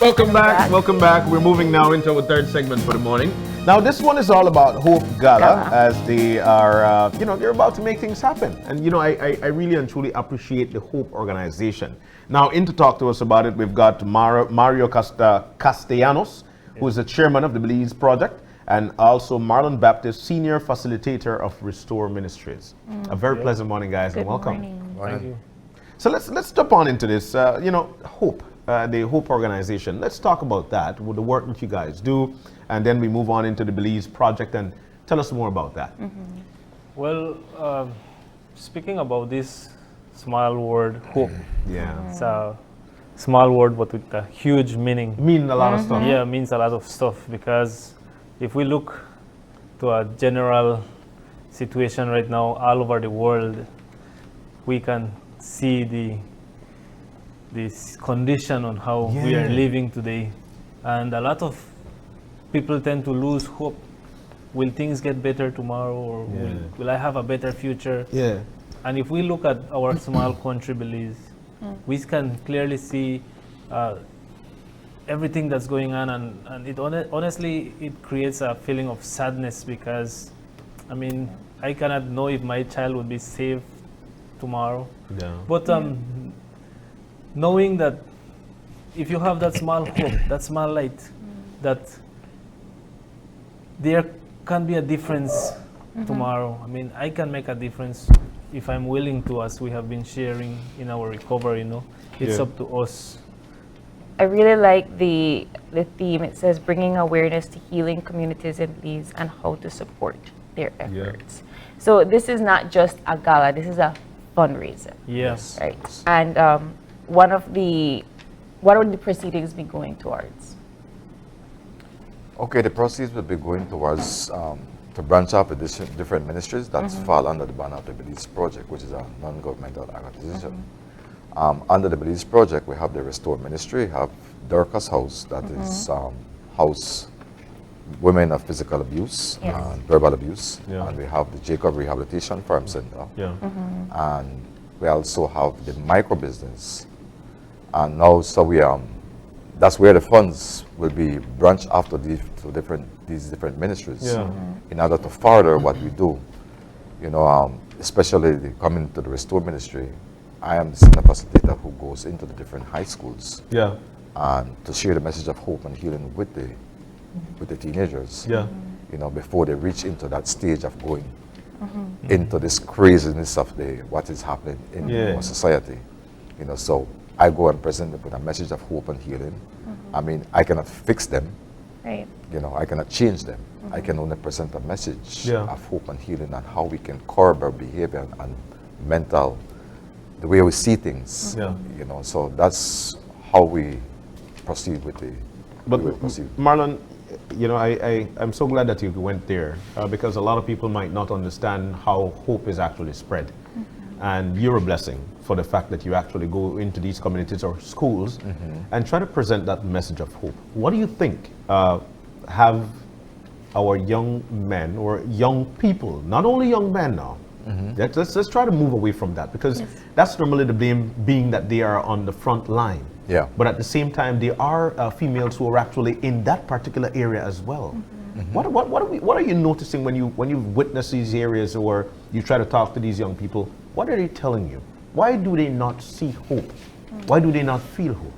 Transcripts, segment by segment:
Welcome back. Welcome back. We're moving now into our third segment for the morning. Now, this one is all about Hope Gala, as they are, they're about to make things happen. And, I really and truly appreciate the Hope organization. Now, in to talk to us about it, we've got Mario Castellanos, who is the chairman of the Belize project, and also Marlon Baptist, senior facilitator of Restore Ministries. A very pleasant morning, guys, and welcome. Morning. Thank you. So let's jump on into this. Hope, the Hope organization. Let's talk about that, with the work that you guys do, and then we move on into the Belize project. And tell us more about that. Well, speaking about this small word, hope. Yeah. It's a small word, but with a huge meaning. Mean a lot of stuff. Yeah, it means a lot of stuff, because if we look to a general situation right now all over the world, we can see this condition on how we are living today. And a lot of people tend to lose hope. Will things get better tomorrow, or will I have a better future? Yeah. And if we look at our small country, Belize, we can clearly see everything that's going on, and it honestly, it creates a feeling of sadness, because, I cannot know if my child would be safe tomorrow. Yeah. But knowing that if you have that small hope, that small light, that there can be a difference tomorrow. I can make a difference if I'm willing to, as we have been sharing in our recovery, It's up to us. I really like the theme. It says bringing awareness to healing communities in Belize and how to support their efforts. So this is not just a gala, this is a fundraiser. Yes. Right. And what would the proceedings be going towards? Okay, the proceeds will be going towards to branch out with different ministries that fall under the banner of the Belize Project, which is a non-governmental organization. Under the Belize Project, we have the Restore Ministry, we have Dorcas House, that is house women of physical abuse and verbal abuse, and we have the Jacob Rehabilitation Farm Center, and we also have the micro business, and now that's where the funds will be branched after these different ministries in order to further what we do. Especially coming to the Restore Ministry, I am the senior facilitator who goes into the different high schools and to share the message of hope and healing with the teenagers. Before they reach into that stage of going into this craziness of what is happening in our society. So I go and present them with a message of hope and healing. I cannot fix them. Right. I cannot change them. I can only present a message of hope and healing and how we can curb our behavior and mental, the way we see things. So that's how we proceed with the. But Marlon, I'm so glad that you went there, because a lot of people might not understand how hope is actually spread. And you're a blessing for the fact that you actually go into these communities or schools and try to present that message of hope. What do you think have our young men or young people, not only young men now, let's try to move away from that, because that's normally the blame, being that they are on the front line. But at the same time, there are females who are actually in that particular area as well. What are you noticing when you witness these areas, or you try to talk to these young people? What are they telling you? Why do they not see hope? Why do they not feel hope?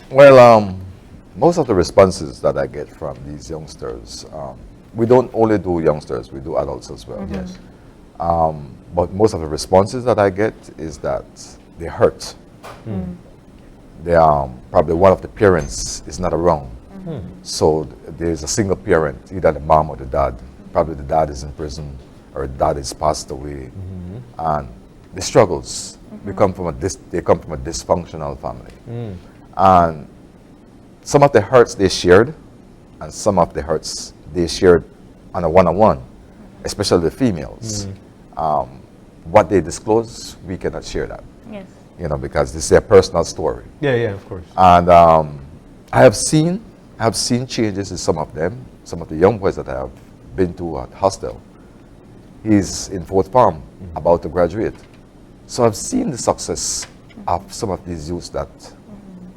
Well, most of the responses that I get from these youngsters, we don't only do youngsters, we do adults as well. Yes. But most of the responses that I get is that they hurt. They probably one of the parents is not around. So there's a single parent, either the mom or the dad. Probably the dad is in prison or the dad is passed away. And the struggles, they come from a dysfunctional family. And some of the hurts they shared, and some of the hurts they shared on a one-on-one, especially the females. What they disclose, we cannot share that. Yes. Because this is their personal story. Yeah, of course. And I have seen changes in some of them, some of the young boys that I have been to at hostel. He's in fourth farm, about to graduate. So I've seen the success of some of these youths that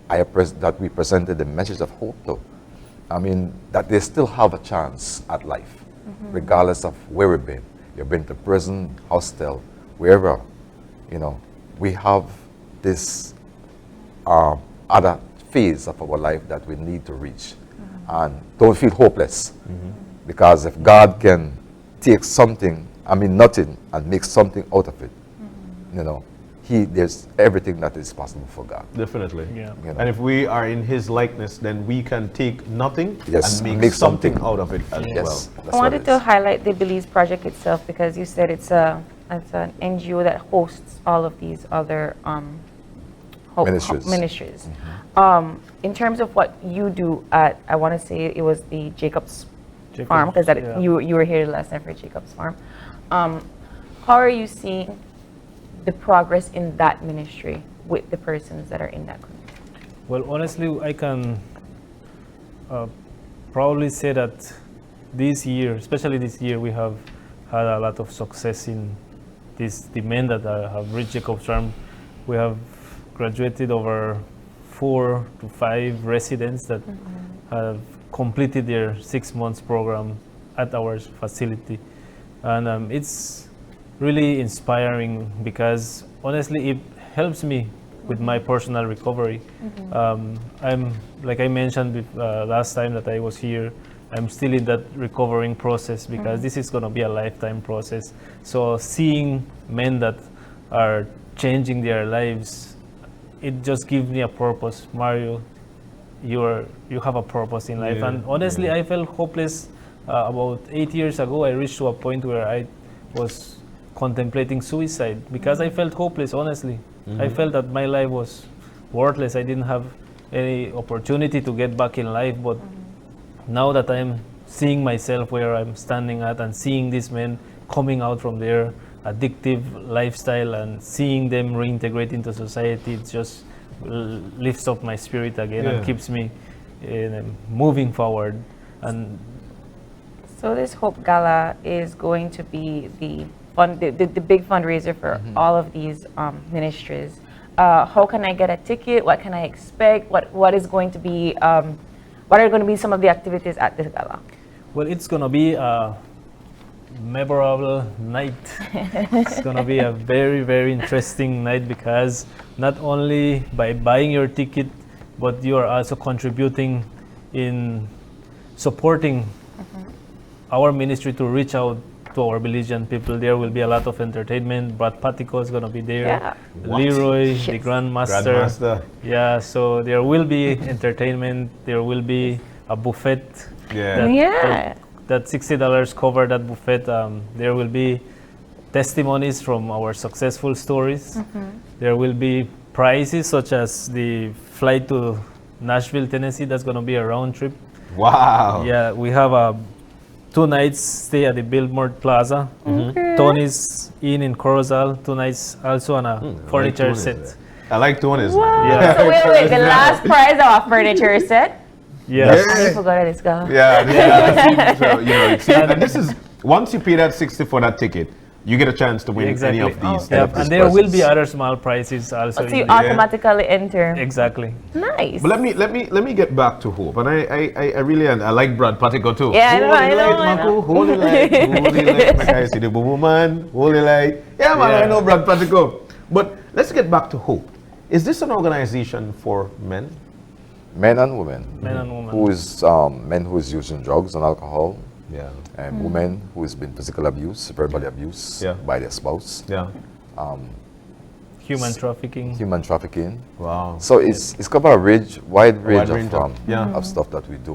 that we presented the message of hope to. I mean, that they still have a chance at life, regardless of where we've been. You've been to prison, hostel, wherever. You know, we have this other phase of our life that we need to reach. And don't feel hopeless. Because if God can take something, I mean nothing, and make something out of it, you know, there's everything that is possible for God. Definitely. Yeah. You know. And if we are in his likeness, then we can take nothing Yes, and make make something something. out of it as Yes, well. that's I what wanted it to is. highlight the Belize project itself because you said it's an NGO that hosts all of these other Ministries. ministries. In terms of what you do at, I want to say it was the Jacob's Farm, because yeah. you were here last time for Jacob's Farm. How are you seeing the progress in that ministry with the persons that are in that community? Well, honestly, I can proudly say that this year, especially this year, we have had a lot of success in the men that have reached Jacob's Farm. We have graduated over 4 to 5 residents that have completed their 6 months program at our facility. And it's really inspiring because honestly, it helps me with my personal recovery. I'm, like I mentioned last time that I was here, I'm still in that recovering process because this is going to be a lifetime process. So seeing men that are changing their lives, it just gives me a purpose. Mario, you have a purpose in life. Yeah, And honestly, I felt hopeless about 8 years ago. I reached to a point where I was contemplating suicide because I felt hopeless, honestly. I felt that my life was worthless. I didn't have any opportunity to get back in life. But now that I'm seeing myself where I'm standing at and seeing these men coming out from their addictive lifestyle and seeing them reintegrate into society, it just lifts up my spirit again and keeps me moving forward. And So this Hope Gala is going to be the big fundraiser for all of these ministries. How can I get a ticket? What can I expect? What is going to be? What are going to be some of the activities at this gala? well, it's going to be a memorable night. It's going to be a very, very interesting night because not only by buying your ticket, but you are also contributing in supporting our ministry to reach out to our Belizean people. There will be a lot of entertainment. Brad Patico is going to be there. Yeah. Leroy, the Yes. Grandmaster. Grandmaster. Yeah, so there will be entertainment. There will be a buffet. Yeah. Yeah. That $60 cover that buffet. There will be testimonies from our successful stories. There will be prizes such as the flight to Nashville, Tennessee. That's going to be a round trip. Wow. Yeah, we have a 2 nights stay at the Billboard Plaza. Tony's Inn in Corozal, 2 nights also on a furniture set. I like Tony's. Wow. Yeah. So wait, the last prize of a furniture set? Yeah. I forgot this guy. Yeah. So, you know, see, and this is, once you pay that 60 for that ticket, you get a chance to win Exactly. any of these. Yeah, any of and these there will be prizes. other small prizes also. So you in the- automatically enter. Exactly. Nice. But let me get back to Hope, and I really I like Brad Patico too. Yeah, I know, Holy I know, light, I know. Marco, holy light, holy light. Like I see the woman, holy light. Yeah, man, I Yeah. know Brad Patico. But let's get back to Hope. Is this an organization for men? Men and women. Men and women. Who is men who is using drugs and alcohol, Yeah. and women who has been physical abuse, verbal abuse Yeah. by their spouse, Yeah. Human trafficking. human trafficking. Wow. So it's cover a wide range range of, of- yeah. of stuff that we do.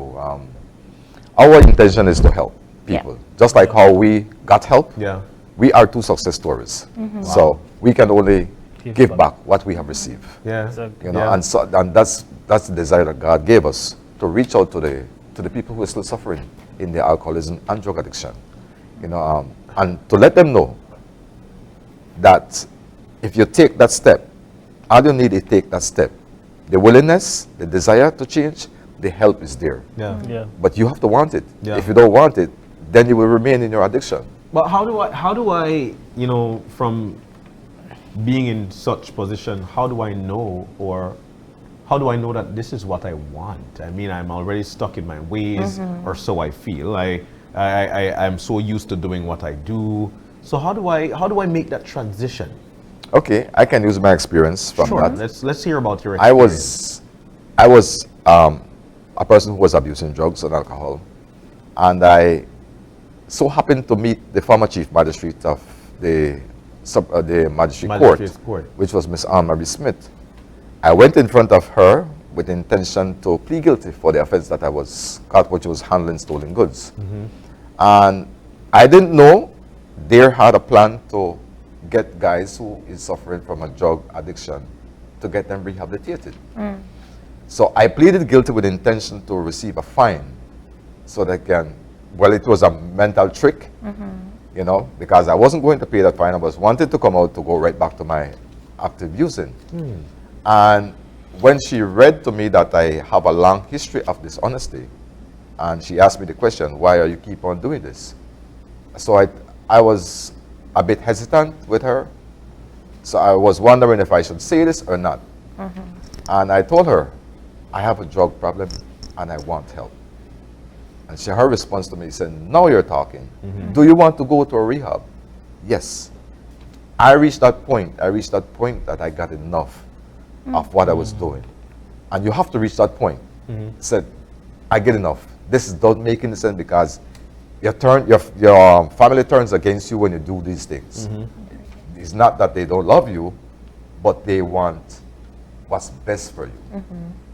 Our intention is to help people, just like how we got help. Yeah. We are 2 success stories, so we can only give back. back what we have received. Yeah. Exactly. You know, Yeah. and that's the desire that God gave us to reach out to the people who are still suffering in their alcoholism and drug addiction. You know, and to let them know that if you take that step, all you need is take that step. The willingness, the desire to change, the help is there. Yeah. Yeah. But you have to want it. Yeah. If you don't want it, then you will remain in your addiction. But how do I, you know, from being in such position, how do I know, or how do I know that this is what I want? I mean, I'm already stuck in my ways, or so I feel. I'm so used to doing what I do. So how do I make that transition? Okay, I can use my experience from Sure. that. Let's hear about your I experience. was a person who was abusing drugs and alcohol, and I so happened to meet the former chief magistrate of the magistrate Magistrate's court. which was Miss Anne-Marie Smith. I went in front of her with the intention to plead guilty for the offense that I was caught, which was handling stolen goods. And I didn't know they had a plan to get guys who is suffering from a drug addiction to get them rehabilitated. So I pleaded guilty with the intention to receive a fine so that it was a mental trick, you know, because I wasn't going to pay that fine. I was wanted to come out to go right back to my active using. And when she read to me that I have a long history of dishonesty, and she asked me the question, why are you keep on doing this? So I was a bit hesitant with her. So I was wondering if I should say this or not. And I told her, I have a drug problem and I want help. And her response to me said, now you're talking. Do you want to go to a rehab? Yes. I reached that point that I got enough of what I was doing. And you have to reach that point. Said, I get enough. This doesn't make any sense because your family turns against you when you do these things. It's not that they don't love you, but they want what's best for you.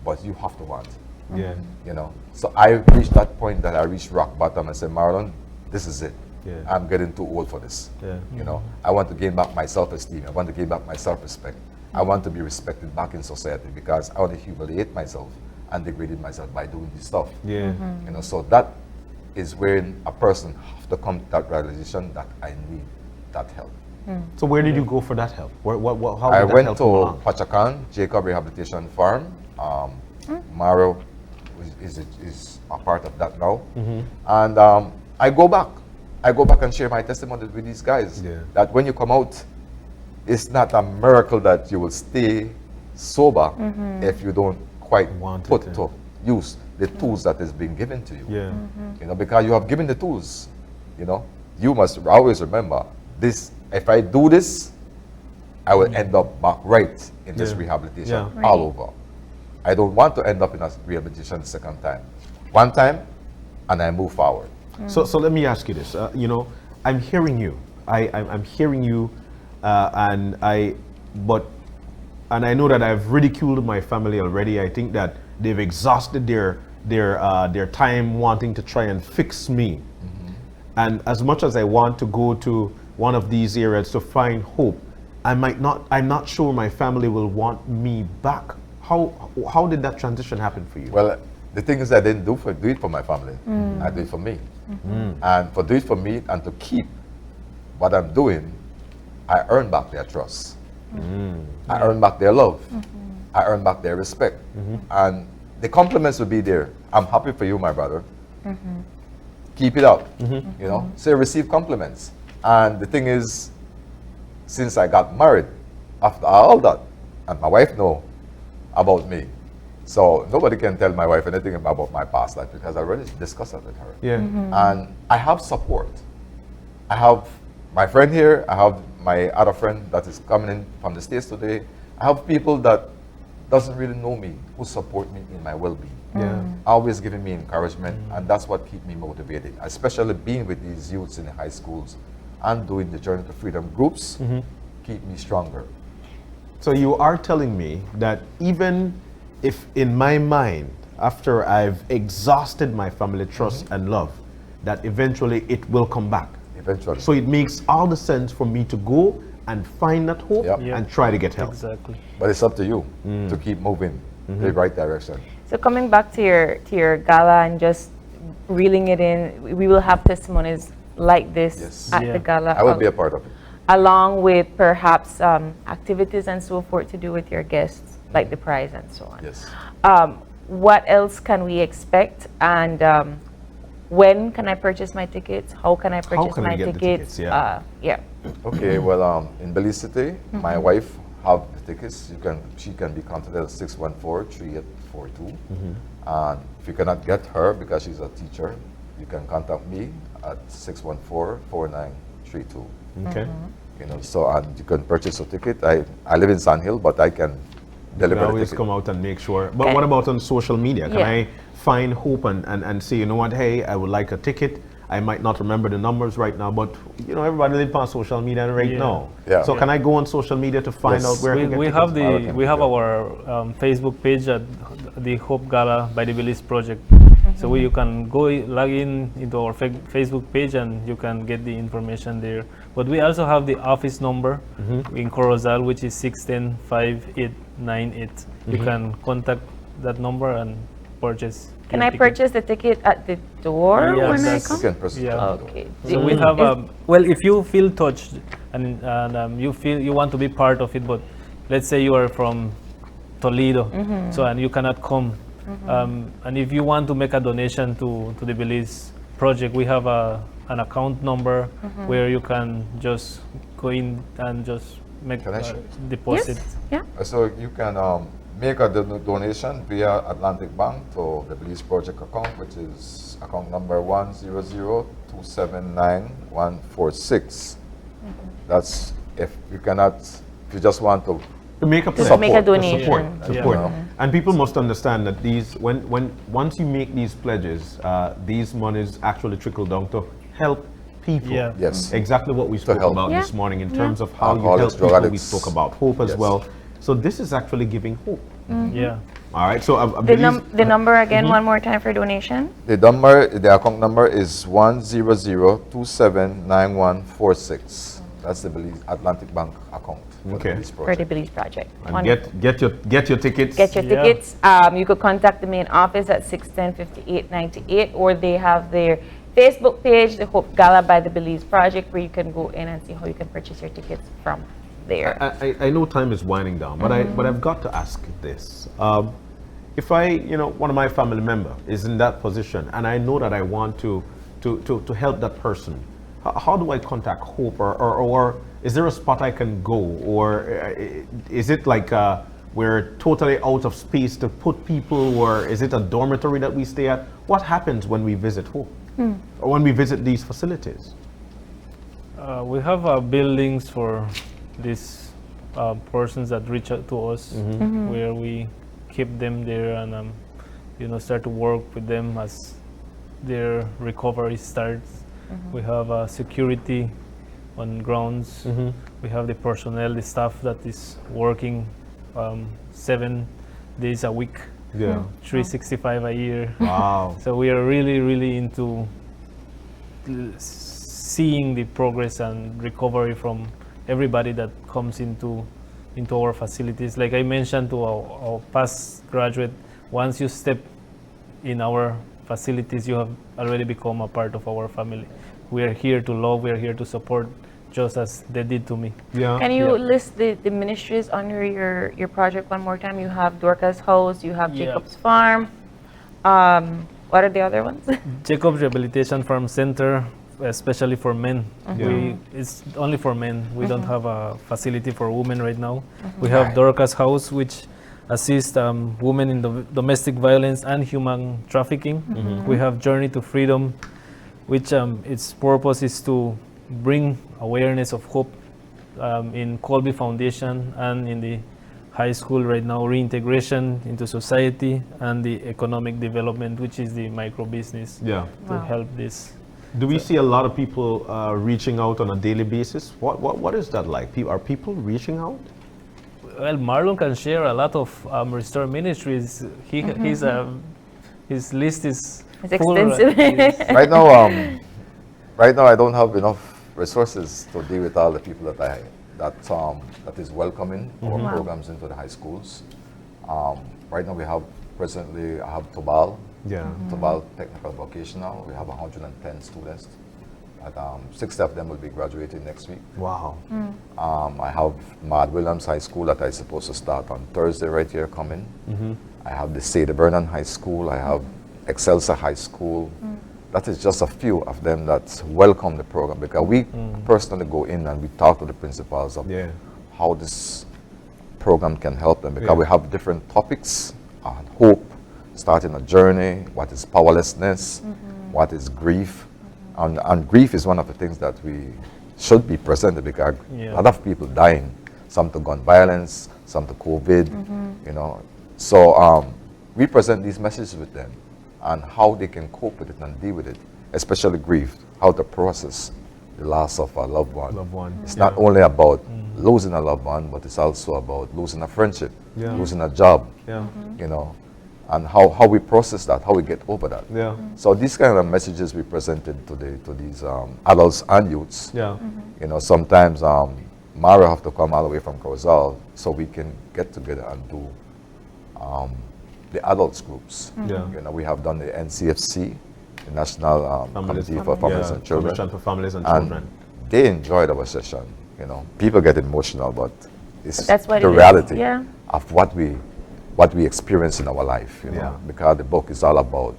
But you have to want. Yeah. You know. So I reached that point that I reached rock bottom and said, Marlon, this is it. Yeah. I'm getting too old for this. Yeah. You know, I want to gain back my self-esteem. I want to gain back my self-respect. I want to be respected back in society because I want to humiliate myself and degrade myself by doing this stuff. Yeah. You know, so that is when a person have to come to that realization that I need that help. So where did you go for that help? How I did that went help to come along? Pachacan, Jacob Rehabilitation Farm. Mario is a part of that now. And I go back and share my testimony with these guys. Yeah. That when you come out, it's not a miracle that you will stay sober if you don't quite Want it, put yeah. to use the tools that is being given to you. Yeah. You know, because you have given the tools. You know, you must always remember this. If I do this, I will end up back right in this Yeah. rehabilitation Yeah. all over. I don't want to end up in a rehabilitation the second time. One time, and I move forward. So let me ask you this. You know, I'm hearing you. I'm hearing you, and I know that I've ridiculed my family already. I think that they've exhausted their time wanting to try and fix me. And as much as I want to go to one of these areas to find hope, I'm not sure my family will want me back. How did that transition happen for you? Well, the thing is, I didn't do it for my family. I did it for me. And for do it for me and to keep what I'm doing, I earn back their trust. I earn back their love. I earn back their respect. And the compliments will be there. I'm happy for you, my brother. Keep it up. You know, so receive compliments. And the thing is, since I got married, after all that, and my wife know about me, so nobody can tell my wife anything about my past life because I already discussed it with her. Yeah. And I have support. I have my friend here. I have my other friend that is coming in from the States today. I have people that doesn't really know me who support me in my well-being. Yeah. Always giving me encouragement, and that's what keeps me motivated, especially being with these youths in the high schools and doing the Journey to Freedom groups keep me stronger. So you are telling me that even if in my mind, after I've exhausted my family trust and love, that eventually it will come back. Eventually. So it makes all the sense for me to go and find that hope Yep. and try to get help. Exactly. But it's up to you to keep moving in the right direction. So coming back to your gala and just reeling it in, we will have testimonies like this Yes. at Yeah. the gala. I will be a part of it. Along with perhaps activities and so forth to do with your guests, like the prize and so on. Yes. What else can we expect? And when can I purchase my tickets? How can I purchase can I my get the tickets? tickets? Yeah. Yeah. Okay, well, in Belize City, my wife have the tickets, she can be contacted at 614-3842. And if you cannot get her because she's a teacher, you can contact me at 614-4932. Okay. You know, so and you can purchase a ticket. I live in Sand Hill, but I can You deliver the always ticket. come out and make sure. But Okay. what about on social media? Can Yeah. I find Hope and say, you know what, hey, I would like a ticket. I might not remember the numbers right now, but you know, everybody lives on social media right Yeah. now. Yeah. So Yeah. can I go on social media to find Yes. out where I can get We tickets? have Marlon, we have yeah. our Facebook page at the Hope Gala by the Belize Project. So you can go log in into our Facebook page and you can get the information there. But we also have the office number in Corozal, which is 610-5898. You can contact that number and purchase. Can your I ticket. purchase the ticket at the door Yeah, when I that's- You come? can proceed. Yeah. Okay. So we have well, if you feel touched and you feel you want to be part of it, but let's say you are from Toledo, so and you cannot come, and if you want to make a donation to the Belize project, we have an account number where you can just go in and just make Can I a show? deposit. Yes. Yeah. So you can make a donation via Atlantic Bank to the Belize Project account, which is account number 100-279-146. That's if you cannot, if you just want to. To make a Just pledge. make a To donation. support. Yeah. Support. Yeah. And people must understand that these, once you make these pledges, these monies actually trickle down to help people. Yeah. Yes. Exactly what we spoke help. about Yeah. this morning in Yeah. terms of how you Alcoholics, help drug people. We addicts. spoke about hope as Yes. well. So this is actually giving hope. Yeah. All right. So I The, believe the number again, one more time for donation. The account number is 100-279-146. That's the Belize Atlantic Bank account. For Okay. the Belize For the project. Belize Project. and Wonderful. get your tickets. Get your Yeah. tickets. You could contact the main office at 610-5898, or they have their Facebook page, the Hope Gala by the Belize Project, where you can go in and see how you can purchase your tickets from there. I know time is winding down, but I've got to ask this. If one of my family member is in that position, and I know that I want to help that person, how do I contact Hope, or is there a spot I can go, or is it like we're totally out of space to put people, or is it a dormitory that we stay at? What happens when we visit Hope, or when we visit these facilities? We have buildings for these persons that reach out to us, where we keep them there and start to work with them as their recovery starts. We have security on grounds. We have the personnel, the staff that is working 7 days a week, Yeah. 365 a year. Wow. So we are really, really into seeing the progress and recovery from everybody that comes into our facilities. Like I mentioned to our past graduate, once you step in our facilities, you have already become a part of our family. We are here to love, we are here to support, just as they did to me. Yeah. Can you Yeah. list the ministries under your project one more time? You have Dorcas House, you have Yeah. Jacob's Farm. What are the other ones? Jacob's Rehabilitation Farm Center, especially for men. It's only for men. We don't have a facility for women right now. We have Dorcas House, which assists women in domestic violence and human trafficking. We have Journey to Freedom, which its purpose is to bring awareness of hope in Colby Foundation and in the high school right now, reintegration into society and the economic development, which is the micro business Yeah. to Wow. help this. Do we see a lot of people reaching out on a daily basis? What is that like? Are people reaching out? Well, Marlon can share a lot of Restore Ministries. His list is It's full, extensive. Right now, I don't have enough resources to deal with all the people that is welcoming our Wow. programs into the high schools. Right now, I have Tobal, Yeah. Tobal Technical Vocational. We have 110 students. 60 of them will be graduating next week. Wow. I have Mad Williams High School that I'm supposed to start on Thursday right here coming. I have the Sada Vernon High School. I have Excelsa High School. That is just a few of them that welcome the program, because we personally go in and we talk to the principals of Yeah. how this program can help them, because Yeah. we have different topics on hope, starting a journey, what is powerlessness, what is grief. And grief is one of the things that we should be presented, because Yeah. a lot of people dying, some to gun violence, some to COVID, you know. So we present these messages with them and how they can cope with it and deal with it, especially grief, how to process the loss of a loved one. Loved one. It's not only about losing a loved one, but it's also about losing a friendship, Yeah. losing a job, Yeah. you know, and how we process that, how we get over that. Yeah. So these kind of messages we presented to these adults and youths. Yeah. You know, sometimes Mara have to come all the way from Corozal so we can get together and do the adults groups. Yeah. You know, we have done the NCFC, the National Committee for Families and Children. Commission for Families and And Children. they enjoyed our session. You know, people get emotional, but it's That's what the it is. reality Yeah. of what we experience in our life. You know, Yeah. because the book is all about.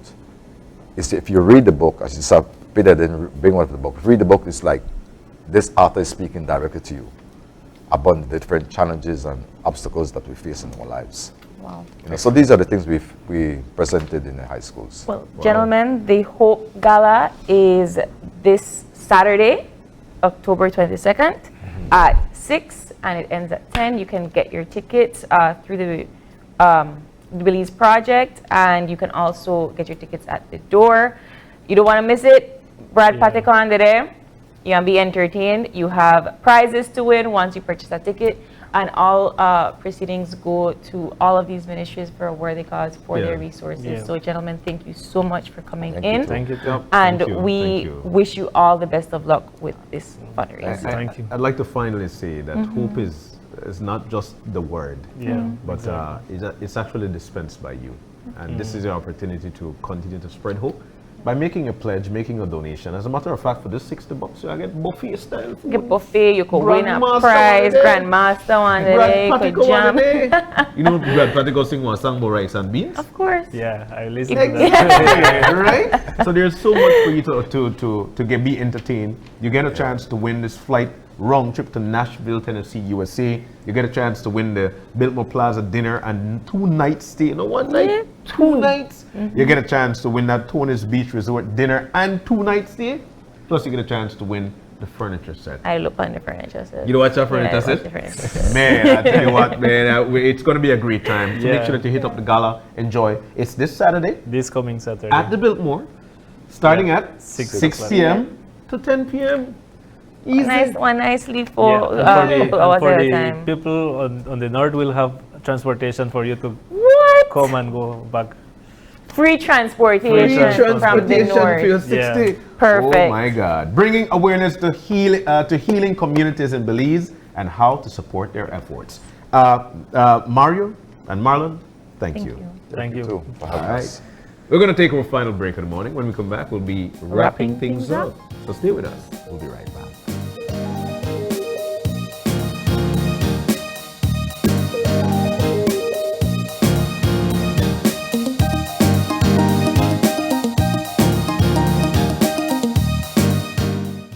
If you read the book, as you said, Peter didn't bring one of the book. Read the book. It's like this author is speaking directly to you about the different challenges and obstacles that we face in our lives. Wow. You know, so these are the things we presented in the high schools. Well, gentlemen, the Hope Gala is this Saturday, October 22nd at 6, and it ends at 10. You can get your tickets through the Belize Project, and you can also get your tickets at the door. You don't want to miss it. Brad Patekon today. You can be entertained. You have prizes to win once you purchase a ticket, and all proceedings go to all of these ministries for a worthy cause for their resources. Yeah. So, gentlemen, thank you so much for coming Thank you in. too. Thank you. Yep. And Thank you. we Thank you. wish you all the best of luck with this fundraiser. Thank you. I'd like to finally say that hope is not just the word, Yeah. but it's actually dispensed by you. And this is your opportunity to continue to spread hope by making a pledge, making a donation. As a matter of fact, for this $60, you get buffet style food. Get buffet, you could win a Grandmaster prize, one day. Grandmaster one day, Brad could Patty jump. You know, Brad Patty go sing one song about rice and beans. Of course. Yeah, I listened to that. Yeah, right? So there's so much for you to be entertained. You get a chance to win this flight round trip to Nashville, Tennessee, USA. You get a chance to win the Biltmore Plaza dinner and 2 nights stay. You know, 1 night, Yeah. 2 nights. You get a chance to win that Tony's Beach Resort dinner and 2 nights stay. Plus, you get a chance to win the furniture set. I look on the furniture set. You know what's up, Yeah, I furniture watch set? the furniture set. Man, I tell you what, man, it's going to be a great time. So make Yeah. sure that you hit up the gala, enjoy. It's this Saturday This coming Saturday. at the Biltmore, starting Yeah, at 6 6 p.m. to 10 p.m. Easy. One nice sleep for Yeah, and couple hours for at a the time. people on the north will have transportation for you to What? come and go back. Free transportation, Free from the Transportation north. for your 60. Yeah. Perfect. Oh my God. Bringing awareness to healing communities in Belize and how to support their efforts. Mario and Marlon, thank you. Thank you. too, for having All right. us. We're going to take our final break of the morning. When we come back, we'll be wrapping things up. So stay with us. We'll be right back.